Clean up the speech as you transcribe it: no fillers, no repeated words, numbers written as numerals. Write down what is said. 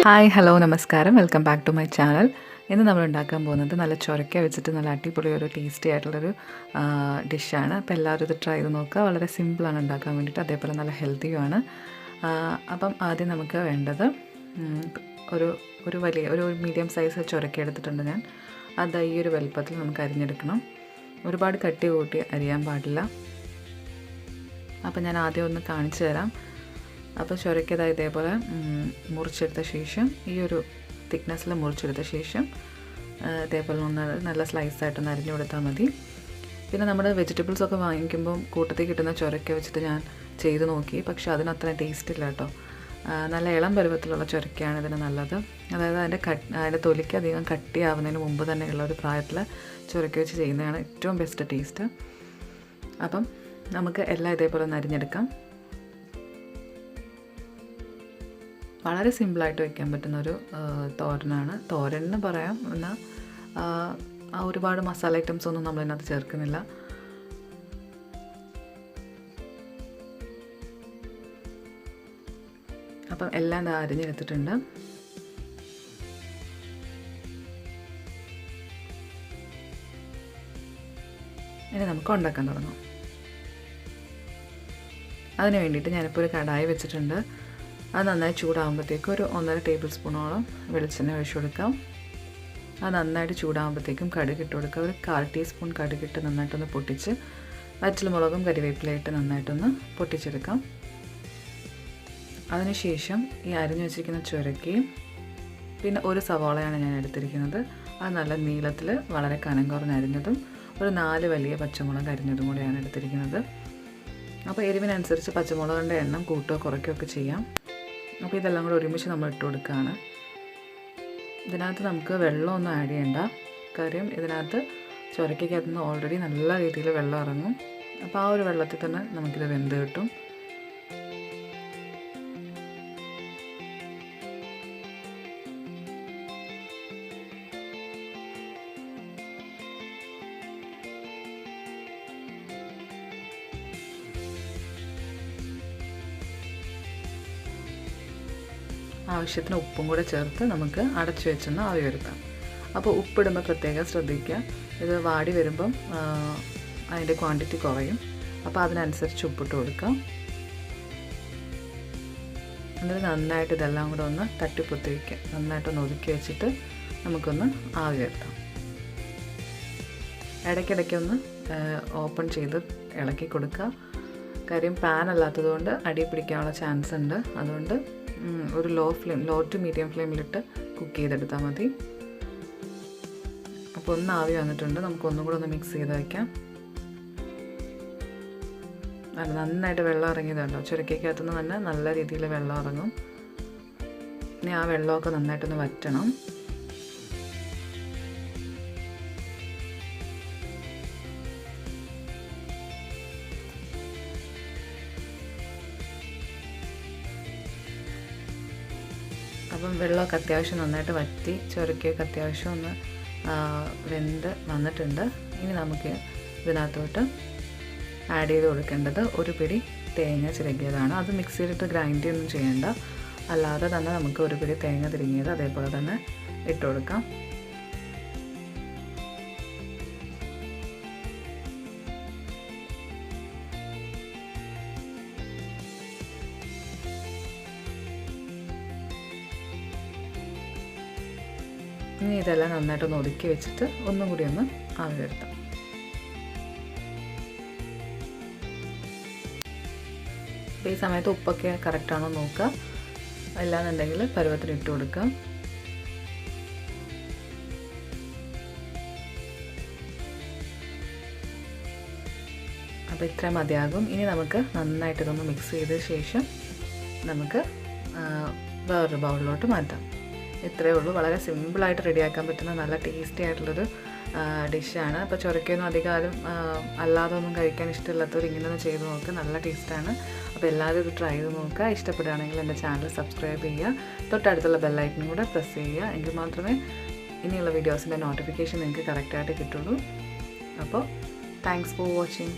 Hi hello നമസ്കാരം welcome back to my channel. ഇന്ന് നമ്മൾ ഉണ്ടാക്കാൻ പോകുന്നത് നല്ല ചുരക്ക വെച്ചിട്ട് നല്ല അടിപൊളി ഒരു ടേസ്റ്റി ആയിട്ടുള്ളൊരു ഡിഷാണ്. അപ്പോൾ എല്ലാവരും ഇത് ട്രൈ ചെയ്ത് നോക്കുക. വളരെ സിമ്പിളാണ് ഉണ്ടാക്കാൻ വേണ്ടിയിട്ട്, അതേപോലെ നല്ല ഹെൽത്തിയുമാണ്. അപ്പം ആദ്യം നമുക്ക് വേണ്ടത് ഒരു ഒരു മീഡിയം സൈസ് ചുരക്ക എടുത്തിട്ടുണ്ട് ഞാൻ. അത് ഈ ഒരു വലുപ്പത്തിൽ നമുക്ക് അരിഞ്ഞെടുക്കണം. ഒരുപാട് കട്ടി കൂട്ടി അരിയാൻ പാടില്ല. അപ്പം ഞാൻ ആദ്യം ഒന്ന് കാണിച്ചു തരാം. അപ്പോൾ ചുരക്കത് ഇതേപോലെ മുറിച്ചെടുത്ത ശേഷം ഈ ഒരു തിക്നെസ്സിൽ മുറിച്ചെടുത്ത ശേഷം ഇതേപോലെ ഒന്ന് നല്ല സ്ലൈസായിട്ടൊന്ന് അരിഞ്ഞു കൊടുത്താൽ മതി. പിന്നെ നമ്മുടെ വെജിറ്റബിൾസൊക്കെ വാങ്ങിക്കുമ്പം കൂട്ടത്തിൽ കിട്ടുന്ന ചുരക്ക വെച്ചിട്ട് ഞാൻ ചെയ്ത് നോക്കി, പക്ഷേ അതിനത്ര ടേസ്റ്റ് ഇല്ല കേട്ടോ. നല്ല ഇളം പരുവത്തിലുള്ള ചുരക്കയാണ് ഇതിന് നല്ലത്. അതായത് അതിൻ്റെ തൊലിക്ക് അധികം കട്ടിയാവുന്നതിന് മുമ്പ് തന്നെയുള്ള ഒരു പ്രായത്തിൽ ചുരക്ക വെച്ച് ചെയ്യുന്നതാണ് ഏറ്റവും ബെസ്റ്റ് ടേസ്റ്റ്. അപ്പം നമുക്ക് എല്ലാം ഇതേപോലെ ഒന്ന് അരിഞ്ഞെടുക്കാം. വളരെ സിമ്പിളായിട്ട് വയ്ക്കാൻ പറ്റുന്നൊരു തോരനാണ്. തോരൻ എന്ന് പറയാം. എന്നാൽ ഒരുപാട് മസാല ഐറ്റംസ് ഒന്നും നമ്മളിതിനകത്ത് ചേർക്കുന്നില്ല. അപ്പം എല്ലാം അരിഞ്ഞെടുത്തിട്ടുണ്ട്. ഇനി നമുക്ക് ഉണ്ടാക്കാൻ തുടങ്ങാം. അതിന് വേണ്ടിയിട്ട് ഞാനിപ്പോൾ ഒരു കടായി വെച്ചിട്ടുണ്ട്. അത് നന്നായി ചൂടാകുമ്പോഴത്തേക്കും ഒരു 1.5 ടേബിൾ സ്പൂണോളം വെളിച്ചെണ്ണ ഒഴിച്ചു കൊടുക്കാം. അത് നന്നായിട്ട് ചൂടാകുമ്പോഴത്തേക്കും കടുക് ഇട്ട് കൊടുക്കുക. ഒരു 1/4 ടീസ്പൂൺ കടുകിട്ട് നന്നായിട്ടൊന്ന് പൊട്ടിച്ച് വറ്റൽമുളകും കരിവേപ്പിലയിട്ട് നന്നായിട്ടൊന്ന് പൊട്ടിച്ചെടുക്കാം. അതിനുശേഷം ഈ അരിഞ്ഞു വെച്ചിരിക്കുന്ന ചുരക്കയും പിന്നെ ഒരു സവാളയാണ് ഞാൻ എടുത്തിരിക്കുന്നത്. അത് നല്ല നീളത്തിൽ വളരെ കനം കുറഞ്ഞ് അരിഞ്ഞതും ഒരു 4 വലിയ പച്ചമുളക് അരിഞ്ഞതും കൂടിയാണ് എടുത്തിരിക്കുന്നത്. അപ്പോൾ എരിവിനനുസരിച്ച് പച്ചമുളകിൻ്റെ എണ്ണം കൂട്ടുകയോ കുറയ്ക്കുകയൊക്കെ ചെയ്യാം. അപ്പോൾ ഇതെല്ലാം കൂടെ ഒരുമിച്ച് നമ്മൾ ഇട്ട് കൊടുക്കുകയാണ്. ഇതിനകത്ത് നമുക്ക് വെള്ളമൊന്നും ആഡ് ചെയ്യേണ്ട. കാര്യം ഇതിനകത്ത് ചുരക്കകത്ത് നിന്ന് ഓൾറെഡി നല്ല രീതിയിൽ വെള്ളം ഇറങ്ങും. അപ്പോൾ ആ ഒരു വെള്ളത്തിൽ തന്നെ നമുക്കിത് വെന്ത് കിട്ടും. ആവശ്യത്തിന് ഉപ്പും കൂടെ ചേർത്ത് നമുക്ക് അടച്ചു വെച്ചൊന്ന് ആവി വരുത്താം. അപ്പോൾ ഉപ്പിടുമ്പോൾ പ്രത്യേകം ശ്രദ്ധിക്കുക. ഇത് വാടി വരുമ്പം അതിൻ്റെ ക്വാണ്ടിറ്റി കുറയും. അപ്പോൾ അതിനനുസരിച്ച് ഉപ്പിട്ട് കൊടുക്കാം. എന്നിട്ട് നന്നായിട്ട് ഇതെല്ലാം കൂടെ ഒന്ന് തട്ടിപ്പൊത്തി വയ്ക്കുക. നന്നായിട്ടൊന്ന് ഒതുക്കി വെച്ചിട്ട് നമുക്കൊന്ന് ആവി വരുത്താം. ഇടയ്ക്കിടയ്ക്കൊന്ന് ഓപ്പൺ ചെയ്ത് ഇളക്കി കൊടുക്കുക. കാര്യം പാൻ അല്ലാത്തതുകൊണ്ട് അടി പിടിക്കാനുള്ള ചാൻസ് ഉണ്ട്. അതുകൊണ്ട് ഒരു ലോ ടു മീഡിയം ഫ്ലെയിമിലിട്ട് കുക്ക് ചെയ്തെടുത്താൽ മതി. അപ്പോൾ ഒന്ന് ആവി വന്നിട്ടുണ്ട്. നമുക്കൊന്നും കൂടെ ഒന്ന് മിക്സ് ചെയ്ത് വയ്ക്കാം. അത് നന്നായിട്ട് വെള്ളം ഇറങ്ങിയതുണ്ടോ? ചുരക്കകത്തുനിന്ന് തന്നെ നല്ല രീതിയിൽ വെള്ളം ഇറങ്ങും. ഇനി ആ വെള്ളമൊക്കെ നന്നായിട്ടൊന്ന് വറ്റണം. അപ്പം വെള്ളമൊക്കെ അത്യാവശ്യം നന്നായിട്ട് വറ്റി ചുരക്കയൊക്കെ അത്യാവശ്യം ഒന്ന് വെന്ത് വന്നിട്ടുണ്ട്. ഇനി നമുക്ക് ഇതിനകത്തോട്ട് ആഡ് ചെയ്ത് കൊടുക്കേണ്ടത് ഒരു പിടി തേങ്ങ ചിരകിയതാണ്. അത് മിക്സിയിലിട്ട് ഗ്രൈൻഡ് ഒന്നും ചെയ്യേണ്ട. അല്ലാതെ തന്നെ നമുക്ക് ഒരു പിടി തേങ്ങ തിരിങ്ങിയത് അതേപോലെ തന്നെ ഇട്ട് കൊടുക്കാം. ഇനി ഇതെല്ലാം നന്നായിട്ടൊന്ന് ഒതുക്കി വെച്ചിട്ട് ഒന്നും കൂടി ഒന്ന് ആവി വരുത്താം. അപ്പോൾ ഈ സമയത്ത് ഉപ്പൊക്കെ കറക്റ്റാണോ നോക്കുക. അല്ലാന്നുണ്ടെങ്കിൽ പരുവത്തിന് ഇട്ട് കൊടുക്കുക. അപ്പോൾ ഇത്രയും മതിയാകും. ഇനി നമുക്ക് നന്നായിട്ട് ഇതൊന്ന് മിക്സ് ചെയ്ത ശേഷം നമുക്ക് വേറൊരു ബൗളിലോട്ട് മാറ്റാം. ഇത്രയേ ഉള്ളൂ. വളരെ സിമ്പിളായിട്ട് റെഡിയാക്കാൻ പറ്റുന്ന നല്ല ടേസ്റ്റി ആയിട്ടുള്ളൊരു ഡിഷാണ്. അപ്പോൾ ചുരക്കയൊന്നും അധികം അല്ലാതെ ഒന്നും കഴിക്കാൻ ഇഷ്ടമില്ലാത്തവർ ഇങ്ങനെയൊന്ന് ചെയ്ത് നോക്കുക. നല്ല ടേസ്റ്റാണ്. അപ്പോൾ എല്ലാവരും ഇത് ട്രൈ ചെയ്ത് നോക്കുക. ഇഷ്ടപ്പെടുകയാണെങ്കിൽ എൻ്റെ ചാനൽ സബ്സ്ക്രൈബ് ചെയ്യുക. തൊട്ടടുത്തുള്ള ബെല്ലൈക്കനും കൂടെ പ്രസ് ചെയ്യുക. എങ്കിൽ മാത്രമേ ഇനിയുള്ള വീഡിയോസിൻ്റെ നോട്ടിഫിക്കേഷൻ നിങ്ങൾക്ക് കറക്റ്റായിട്ട് കിട്ടുള്ളൂ. അപ്പോൾ താങ്ക്സ് ഫോർ വാച്ചിങ്.